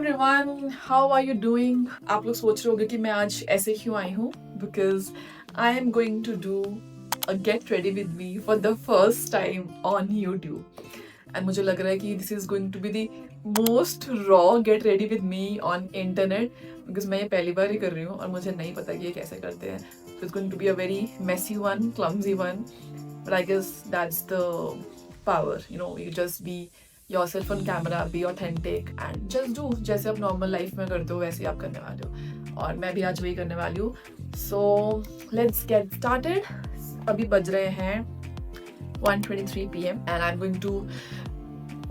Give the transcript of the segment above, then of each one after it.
Everyone, how are you doing? आप लोग सोच रहे होंगे कि मैं आज ऐसे क्यों आई हूँ, because I am going to do a get ready with me for the first time on YouTube and मुझे लग रहा है कि this is going to be the most raw get ready with me on internet, because मैं ये पहली बार ही कर रही हूँ और मुझे नहीं पता कि ये कैसे करते हैं. So it's going to be a very messy one, clumsy one, but I guess that's the power. You just be yourself on camera, be authentic and just do जैसे आप नॉर्मल लाइफ में करते हो वैसे ही आप करने वाले हो, और मैं भी आज वही करने वाली हूँ. So let's get started. अभी बज रहे हैं 1:23 PM and I am going to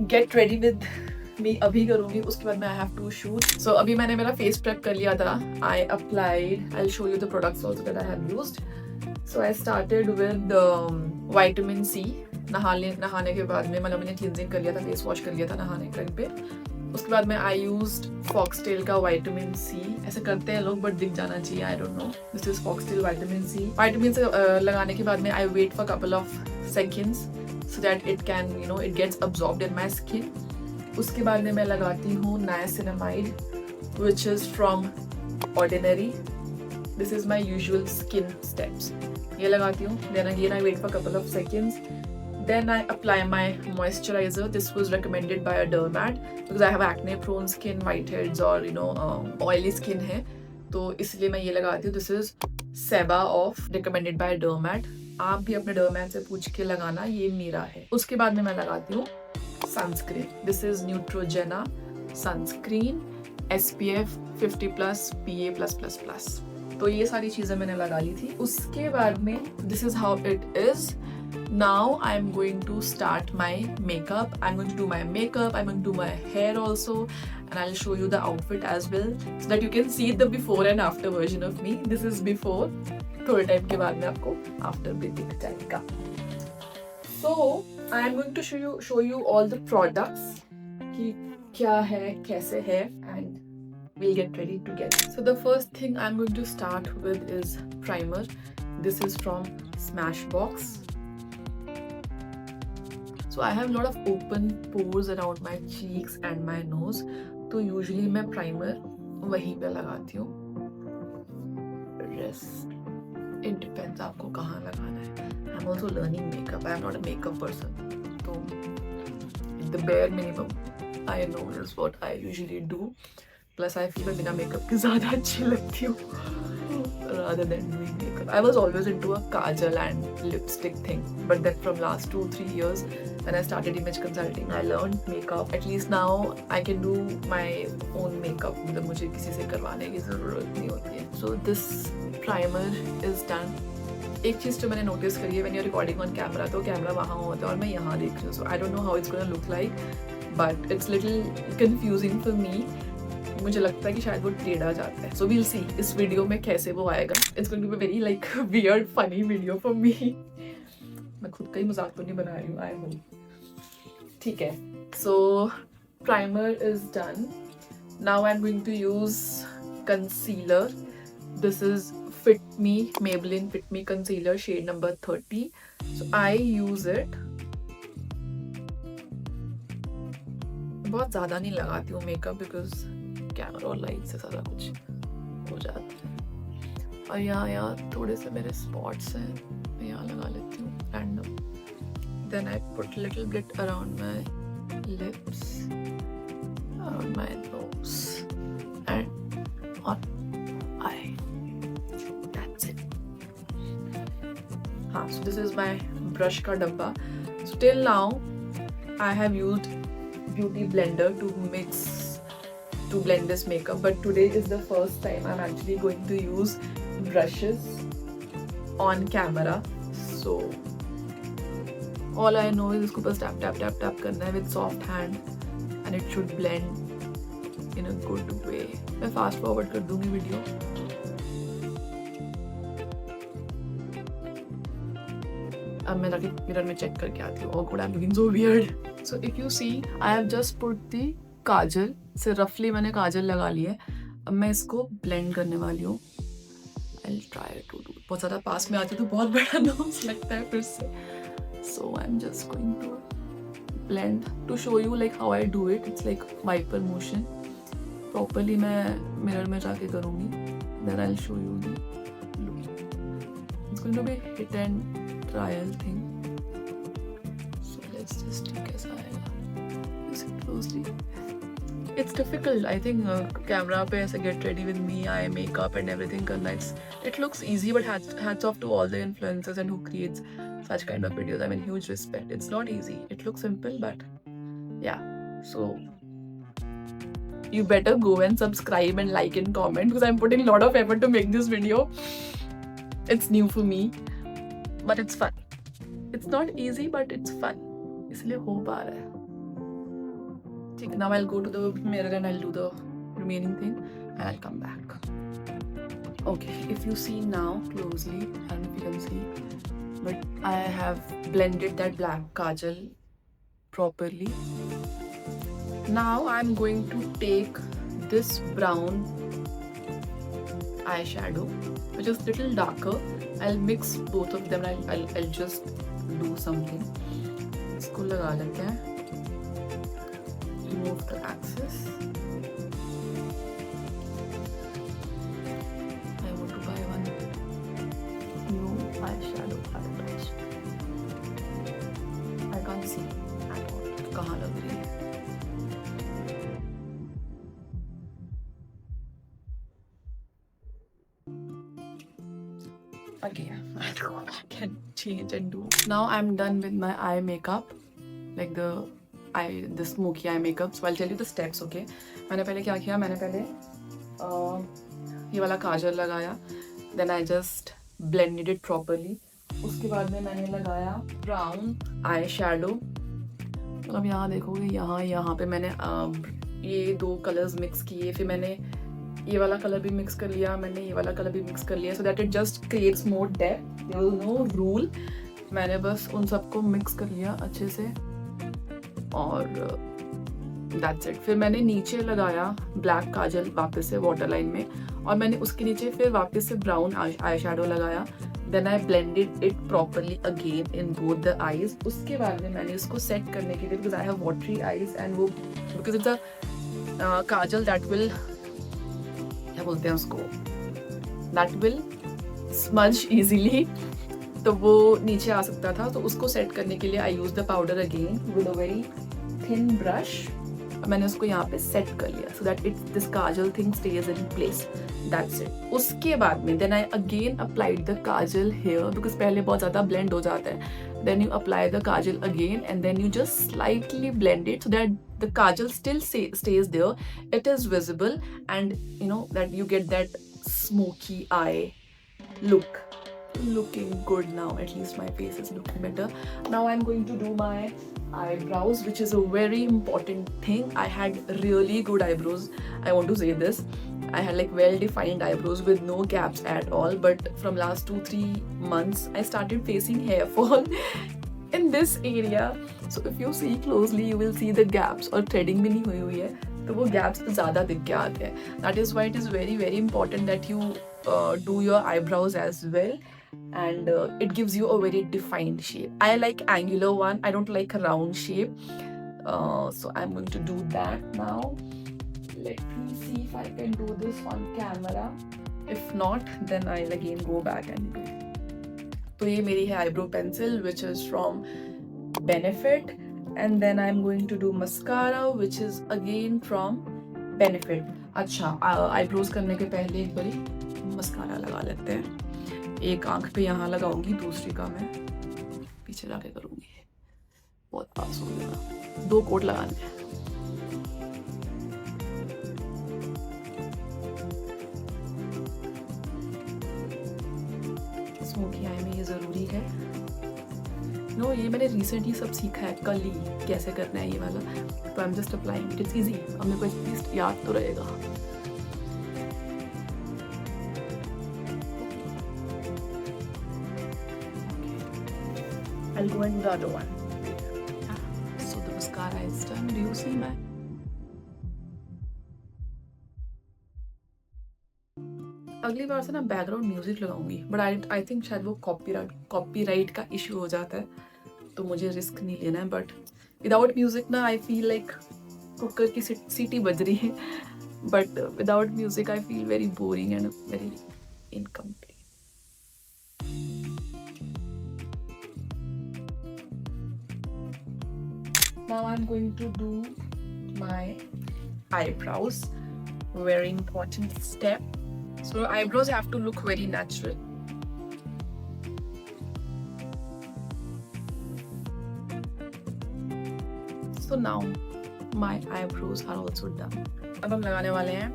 get ready with me. अभी करूँगी, उसके बाद मैं I have to shoot. So अभी मैंने मेरा फेस प्रेप कर लिया था. I applied, I will show you the products also that I have used. So I started with vitamin C. नहाने के बाद में, मतलब मैंने क्लिनजिंग कर लिया था, फेस वॉश कर लिया था नहाने के टाइम पे. उसके बाद में आई यूज्ड फॉक्सटेल का विटामिन सी. ऐसे करते हैं लोग बट दिख जाना चाहिए, I don't know. This is Foxtail vitamin C. Vitamin से लगाने के बाद में I wait for couple of seconds so that it can it gets absorbed in my skin. उसके बाद में मैं लगाती हूँ niacinamide which is from Ordinary. This is my usual skin steps. ये लगाती हूँ. Then again I wait for couple of seconds. Then I apply my moisturizer. This was recommended by a dermat because I have acne prone skin, whiteheads और oily skin है, तो इसलिए मैं ये लगाती हूँ. This is Seba of recommended by a dermat. आप भी अपने dermat से पूछ के लगाना, ये मेरा है. उसके बाद में मैं लगाती हूँ sunscreen. This is Neutrogena sunscreen SPF 50+ PA+++. तो ये सारी चीज़ें मैंने लगा ली थी. उसके बाद में this is how it is. Now I'm going to start my makeup. I'm going to do my makeup. I'm going to do my hair also, and I'll show you the outfit as well, so that you can see the before and after version of me. This is before. थोड़े time के बाद में आपको after भी दिख जाएगा. So I'm going to show you all the products कि क्या है, कैसे है, and we'll get ready together. So the first thing I'm going to start with is primer. This is from Smashbox. So I have a lot of open pores around my cheeks and my nose. तो usually मैं primer वहीं पे लगाती हूँ. Rest it depends आपको कहाँ लगाना है. I'm also learning makeup. I am not a makeup person. तो the bare minimum I know is what I usually do. Plus I feel मैं बिना makeup के ज़्यादा अच्छी लगती हूँ rather than doing makeup. I was always into a kajal and lipstick thing, but then from last 2-3 years when I started image consulting, I learned makeup. At least now I can do my own makeup. मतलब मुझे किसी से करवाने की ज़रूरत नहीं होती है. So this primer is done. एक चीज़ जो मैंने नोटिस करी है, when you're recording on camera, तो कैमरा वहाँ होता है और मैं यहाँ देख रही हूँ. So I don't know how it's gonna look like, but it's little confusing for me. मुझे लगता है कि शायद वो टेढ़ा जाता है. सो वील सी इस वीडियो में कैसे वो आएगा. It's going to be very like weird funny video for me. मैं खुद का ही मजाक तो नहीं बना रही हूँ, आई होप. ठीक है. So primer is done. Now I am going to use concealer. This is fit me, Maybelline Fit Me concealer, shade number 30. So I use it. बहुत ज़्यादा नहीं लगाती हूँ मेकअप बिकॉज कैमरा और लाइट से सारा कुछ हो जाता है. और यहाँ थोड़े से मेरे स्पॉट्स हैं, मैं यहाँ लगा लेती हूँ random. Then I put little bit around my lips, around my nose and on eye. That's it. हाँ, so this is my brush का डब्बा. So till now I have used beauty blender to blend this makeup, but today is the first time I'm actually going to use brushes on camera. So all I know is इसको बस tap tap tap tap करना है with soft hand and it should blend in a good way. मैं fast forward कर दूँगी video. अब मैं जाके मिरर में चेक करके आती हूँ. Oh God, I'm looking so weird. So if you see, I have just put the काजल से रफली मैंने काजल लगा ली है. अब मैं इसको ब्लेंड करने वाली हूँ. I'll try to do. बहुत ज़्यादा पास में आती तो बहुत बड़ा नोज लगता है फिर से. So I'm just going to blend to show you like how I do it. It's like wiper motion. Properly मैं मिरर में जाके करूँगी, then I will show you the look. It's going to be hit and trial thing. So let's just see कैसा आएगा. You see closely. It's difficult. I think camera पे ऐसे get ready with me, eye makeup and everything करना. It looks easy, but hats off to all the influencers and who creates such kind of videos. I mean, huge respect. It's not easy. It looks simple, but yeah. So you better go and subscribe and like and comment because I'm putting a lot of effort to make this video. It's new for me, but it's fun. It's not easy, but it's fun. इसलिए हो पा रहा है. Now I'll go to the mirror and I'll do the remaining thing and I'll come back. Okay, if you see now closely, I don't know if you can see, but I have blended that black kajal properly. Now I'm going to take this brown eyeshadow, which is little darker. I'll mix both of them. I'll just do something. इसको लगा लेते हैं. Remove the axis. I want to buy one new eyeshadow palette. I can't see at all कहाँ लग रही है. Okay, I'll go back and change and do. Now I'm done with my eye makeup, like the smoky eye makeup. So I'll tell you the steps, okay? मैंने पहले क्या किया, मैंने पहले ये वाला काजल लगाया, then I just blended it properly. उसके बाद में मैंने लगाया brown eye shadow. मतलब यहाँ देखोगे, यहाँ पे मैंने ये दो कलर्स मिक्स किए, फिर मैंने ये वाला कलर भी मिक्स कर लिया, मैंने ये वाला कलर भी मिक्स कर लिया, so that it just creates more depth. There was no rule. मैंने बस उन सबको मिक्स कर लिया अच्छे से और that's it. फिर मैंने नीचे लगाया ब्लैक काजल वापस से वाटर लाइन में और मैंने उसके नीचे फिर वापस से ब्राउन आई शेडो लगाया. Then I blended it properly again in both the eyes. उसके बाद में मैंने इसको सेट करने के लिए, because I have watery eyes and वो because it's a Kajal that will, क्या बोलते हैं उसको, that will smudge easily, तो वो नीचे आ सकता था. तो उसको सेट करने के लिए I use the powder again with a very thin brush. मैंने उसको यहाँ पे सेट कर लिया so that this kajal thing stays in place. That's it. उसके बाद में then I again applied the kajal here because पहले बहुत ज़्यादा blend हो जाता है. Then you apply the kajal again and then you just slightly blend it so that the kajal still stays there. It is visible and you know that you get that smoky eye look. Looking good now. At least my face is looking better. Now I'm going to do my eyebrows, which is a very important thing. I had really good eyebrows. I want to say this. I had like well-defined eyebrows with no gaps at all. But from last 2-3 months, I started facing hair fall in this area. So if you see closely, you will see the gaps. और threading भी नहीं हुई हुई है, तो वो gaps ज़्यादा दिख के आते हैं. That is why it is very very important that you do your eyebrows as well. And it gives you a very defined shape. I like angular one. I don't like a round shape. So I'm going to do that now. Let me see if I can do this on camera. If not, then I'll again go back and do. तो ये मेरी है eyebrow pencil, which is from Benefit. And then I'm going to do mascara, which is again from Benefit. अच्छा, eyebrows करने के पहले एक बारी mascara लगा लेते हैं. एक आंख पे यहाँ लगाऊंगी, दूसरी का मैं पीछे जाके करूंगी. बहुत पास हो गया. 2 कोट लगाने हैं. स्मोकी आई में ये ज़रूरी है. नो, ये मैंने रिसेंटली सब सीखा है, कल ही कैसे करना है ये वाला. तो I am just applying it. It's easy. अब मेरे को एटलीस्ट याद तो रहेगा. I'll go and do the other one. So the mascara is done. Do you see my? अगली बार से ना बैकग्राउंड म्यूजिक लगाऊंगी, बट आई थिंक शायद वो कॉपीराइट का इशू हो जाता है, तो मुझे रिस्क नहीं लेना है. बट विदाउट म्यूजिक ना आई फील लाइक कुकर की सीटी बज रही है. but without music I feel very boring and very incomplete. Now I'm going to do my eyebrows. Very important step. So eyebrows have to look very natural. So now my eyebrows are also done. अब हम लगाने वाले हैं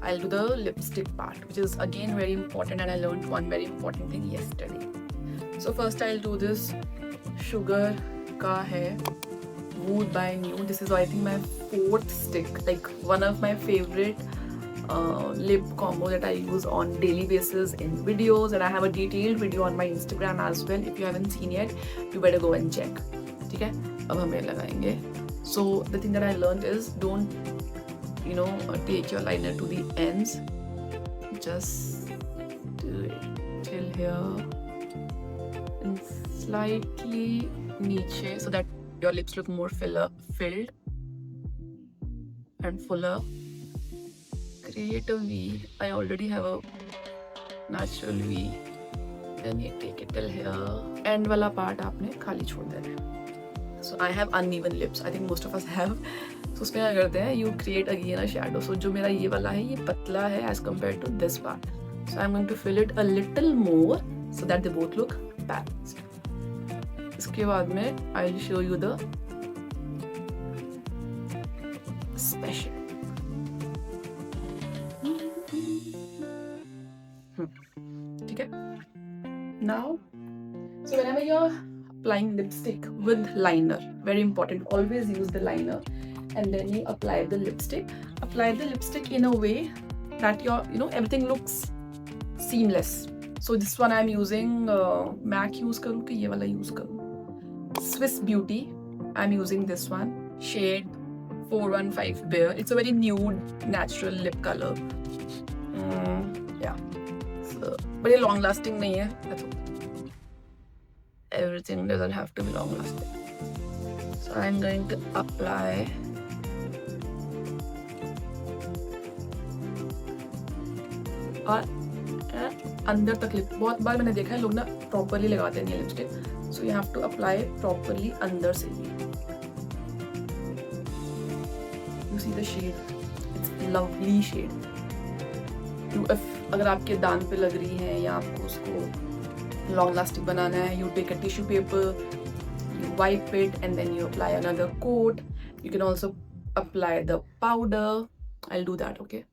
I'll do the lipstick part, which is again very important, and I learned one very important thing yesterday. So first I'll do this Sugar का है Wood by New. This is I think my fourth stick, like one of my favorite lip combo that I use on daily basis in videos, and I have a detailed video on my Instagram as well. If you haven't seen yet, you better go and check. ठीक है, अब हम ये लगाएंगे. So the thing that I learned is don't take your liner to the ends. Just do it till here and slightly niche so that your lips look more filled and fuller. Create a V. I already have a natural V. Then you take it till here. End वाला part आपने खाली छोड़ देना है. So I have uneven lips. I think most of us have. So उसमें क्या करते हैं? You create again a shadow. So जो मेरा ये वाला है ये पतला है as compared to this part. So I'm going to fill it a little more so that they both look balanced. इसके बाद में I'll show you the special. ठीक है? Now, so whenever you're applying lipstick with liner, very important, always use the liner, and then you apply the lipstick. Apply the lipstick in a way that your everything looks seamless. So this one I'm using MAC use करूँ कि ये वाला use करूँ? Swiss Beauty. I'm using this one, shade 415 Bare. It's a very nude, natural lip color. Yeah. So, but ये long lasting नहीं है. That's all. Everything doesn't have to be long lasting. So I'm going to apply और अंदर तक lip. बहुत बार मैंने देखा है लोग ना प्रॉपरली लगाते नहीं है lipstick. So you have to apply properly अंदर से. You see the shade? It's lovely shade. अगर आपके दांत पे लग रही है या आपको उसको लॉन्ग लास्टिंग बनाना है, you take a tissue paper, you wipe it, and then you apply another coat. You can also apply the powder. I'll do that, okay?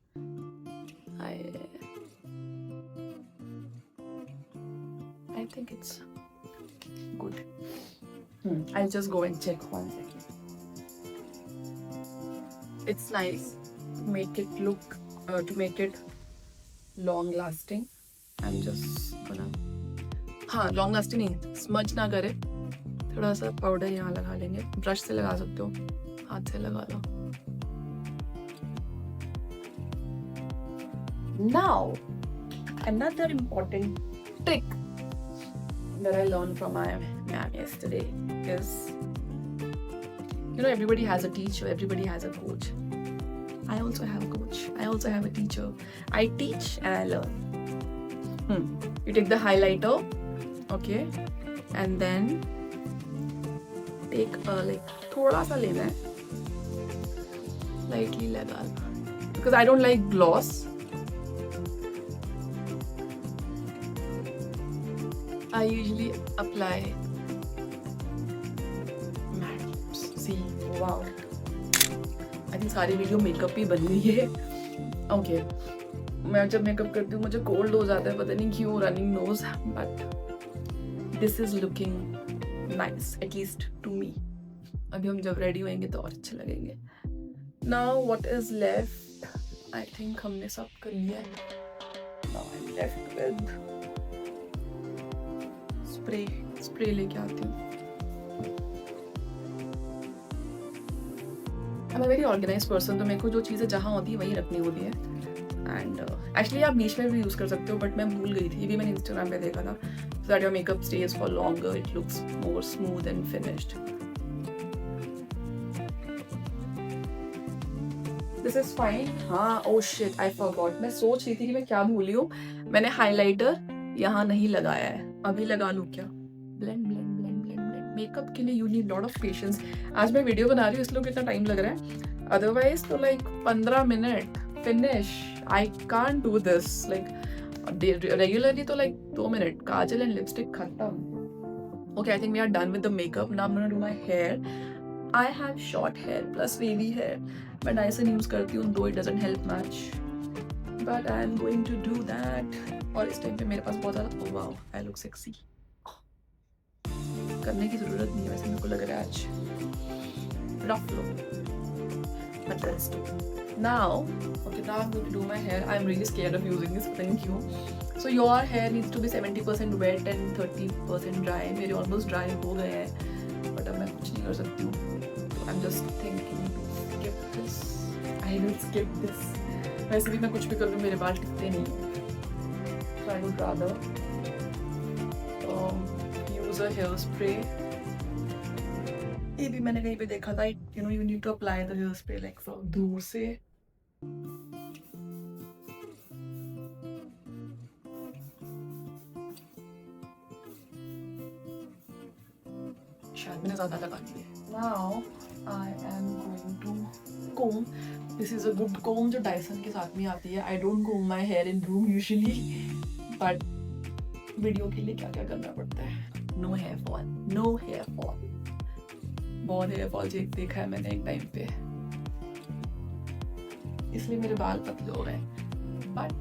I think it's good. I'll just go and check 1 second. It's nice to make it look to make it long lasting. I'm just gonna हाँ long lasting नहीं, smudge ना करे. थोड़ा सा powder यहाँ लगा लेंगे. Brush से लगा सकते हो, हाथ से लगा लो. Now another important trick that I learned from my ma'am yesterday is, everybody has a teacher, everybody has a coach. I also have a coach, I also have a teacher. I teach and I learn. You take the highlighter, okay, and then take थोड़ा सा लेना है, lightly लगा, because I don't like gloss. I usually apply matte lips. See, wow. I think सारी video makeup ही बन गई है. Okay. मैं जब मेकअप करती हूँ मुझे कोल्ड हो जाता है, पता नहीं क्यों, running nose, but this is looking nice, at least to me. अभी हम जब रेडी होंगे तो और अच्छे लगेंगे. Now what is left? I think हमने सब कर लिया है. Now I am left with spray लेके आती हूँ. I am a very organised person, तो मेरे को जो चीज़ें जहाँ होती है वहीं रखनी होती है. एंड एक्चुअली आप बीच में भी यूज़ कर सकते हो, बट मैं भूल गई थी. ये भी मैंने इंस्टाग्राम पे देखा था. So that your makeup stage for longer, it looks more smooth and finished. This is fine. हाँ, ओ शिट, आई फॉरगॉट. मैं सोच रही थी कि मैं क्या भूली हूँ. मैंने हाइलाइटर यहाँ नहीं लगाया है. अभी लगा लूँ क्या? Blend blend blend blend blend. Makeup के लिए you need lot of patience. आज मैं वीडियो बना रही हूँ इसलिए कितना टाइम लग रहा है. अदरवाइज तो like 15 minute finish. I can't do this like regularly. तो like 2 minute, kajal and lipstick खत्म. Okay, I think we are done with the makeup. Now I'm gonna do my hair. I have short hair plus wavy hair. मैं Dyson use करती हूँ, though it doesn't help much. But I'm going to do that. और इस time पे मेरे पास बहुत ज़्यादा, wow, I look sexy. करने की ज़रूरत नहीं है वैसे, मेरे को लग रहा है आज rough look. But let's do. Now, okay, now I'm going to do my hair. I'm really scared of using this. Thank you. So your hair needs to be 70% wet and 30% dry. मेरे almost dry हो गए हैं, but अब मैं कुछ नहीं कर सकती हूँ. So I'm just thinking to skip this. I will skip this. वैसे भी मैं कुछ भी कर लूँ मेरे बाल टिकते नहीं. So I would rather use a hairspray. ये भी मैंने कहीं पे देखा था. You know, you need to apply the hairspray like from दूर से. शायद मैंने ज़्यादा लगा दी है. Now I am going to comb. This is a good comb जो Dyson के साथ में आती है. I don't comb my hair in room usually, but video के लिए क्या क्या करना पड़ता है. No hair fall, no hair fall. बहुत हेयर फॉल देखा है मैंने एक टाइम पे, इसलिए मेरे बाल पतले हो गए. But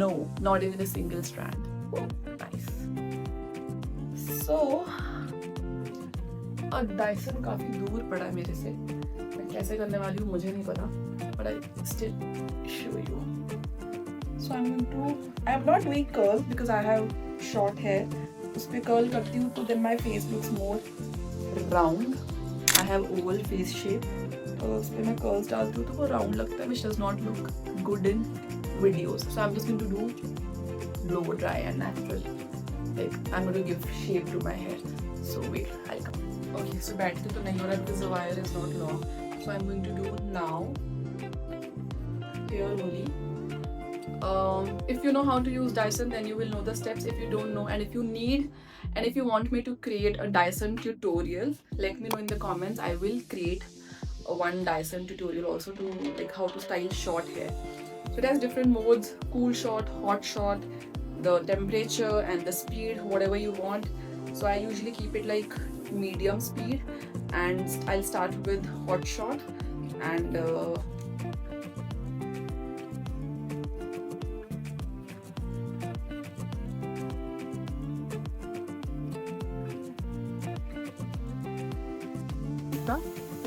no, not even a single strand. Oh, nice. So, और डायसन काफी दूर पड़ा है मेरे से. मैं कैसे करने वाली हूँ मुझे नहीं पता, but I still show you. So I'm not doing curls because I have short hair. उस पे कर्ल करती हूँ तो then my face looks more round. I have oval face shape. तो उस पे मैं कर्ल्स डालती हूँ तो वो राउंड लगता है, which does not look good in videos. So I'm just going to do blow dry and natural. Like I'm going to give shape to my hair. So wait, I'll come. Okay, so बैठते तो नहीं हो रहा because the wire is not long. So I'm going to do now hair only. If you know how to use Dyson, then you will know the steps. If you don't know, and if you need, and if you want me to create a Dyson tutorial, let me know in the comments. I will create one Dyson tutorial also to like how to style short hair. So it has different modes: cool short, hot short, the temperature and the speed, whatever you want. So I usually keep it like medium speed, and I'll start with hot short and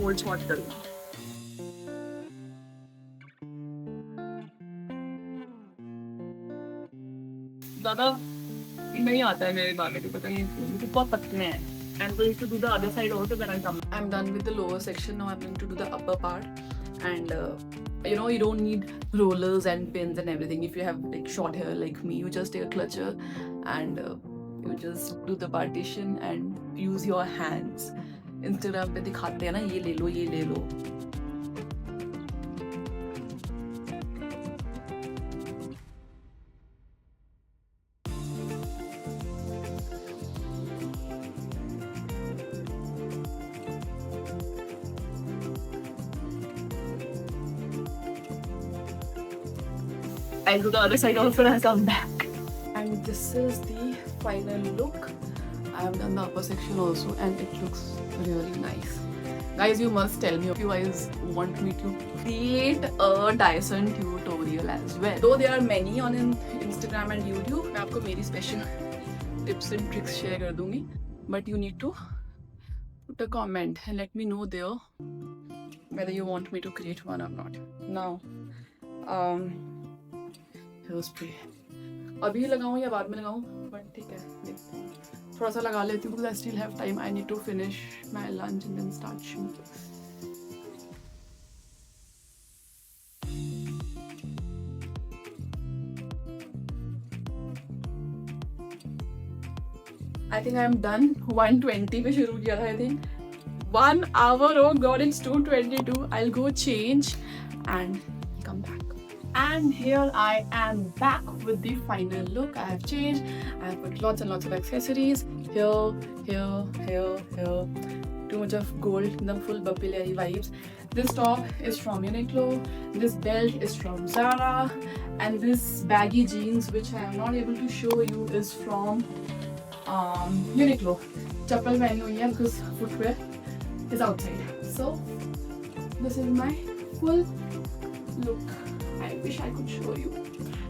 cold short करूँगा. ज़्यादा नहीं आता है मेरे बालों को, पता नहीं क्यों, बहुत पतले हैं. And going to do the other side also when I come. I'm done with the lower section. Now I'm going to do the upper part, and you know, you don't need rollers and pins and everything. If you have like short hair like me, you just take a clutcher and you just do the partition and use your hands. Instagram पे दिखाते हैं ना, ये ले लो, ये ले लो. I'll do the other side also when I come back. And this is the final look. I have done the upper section also and it looks really nice. Guys, you must tell me if you guys want me to create a Dyson tutorial as well. Though there are many on Instagram and YouTube, मैं आपको मेरी special tips and tricks share कर दूँगी. But you need to put a comment and let me know there whether you want me to create one or not. Now, hairspray. अभी लगाऊँ या बाद में लगाऊँ? But ठीक है, देखते हैं. थोड़ा सा लगा लेती हूँ because I still have time. I need to finish my lunch and then start shooting. I think I am done. 120 पे शुरू किया था I think. 1 hour. Oh god, it's 2:22. I'll go change and come back. And here I am back with the final look. I have changed. I have put lots and lots of accessories here, here, here, here. Too much of gold, the full Bapilari vibes. This top is from Uniqlo. This belt is from Zara, and this baggy jeans, which I am not able to show you, is from Uniqlo. Chappal pehni hui hai because footwear is outside. So this is my full look. I wish I could show you,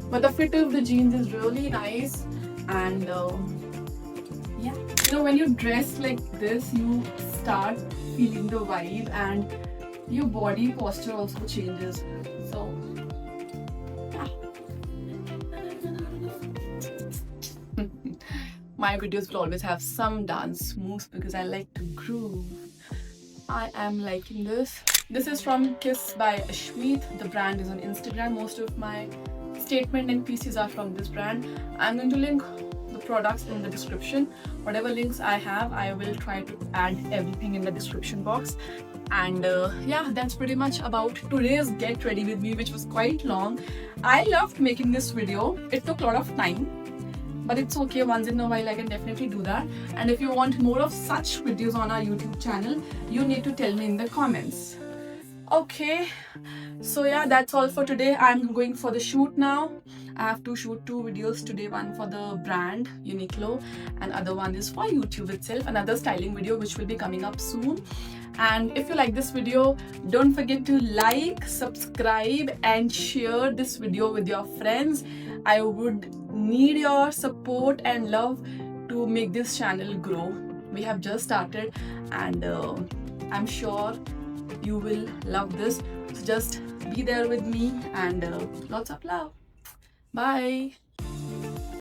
but the fit of the jeans is really nice. And yeah, you know, when you dress like this, you start feeling the vibe, and your body posture also changes. So yeah. My videos will always have some dance moves because I like to groove. I am liking this. This is from Kiss by Ashmeet. The brand is on Instagram. Most of my statement and pieces are from this brand. I'm going to link the products in the description. Whatever links I have, I will try to add everything in the description box. And yeah, that's pretty much about today's Get Ready With Me, which was quite long. I loved making this video. It took a lot of time, but it's okay. Once in a while I can definitely do that. And if you want more of such videos on our YouTube channel, you need to tell me in the comments. Okay, so yeah, that's all for today. I'm going for the shoot now. I have to shoot 2 videos today, one for the brand Uniqlo and other one is for YouTube itself, another styling video which will be coming up soon. And if you like this video, don't forget to like, subscribe and share this video with your friends. I would need your support and love to make this channel grow. We have just started, and I'm sure you will love this. So just be there with me, and lots of love. Bye.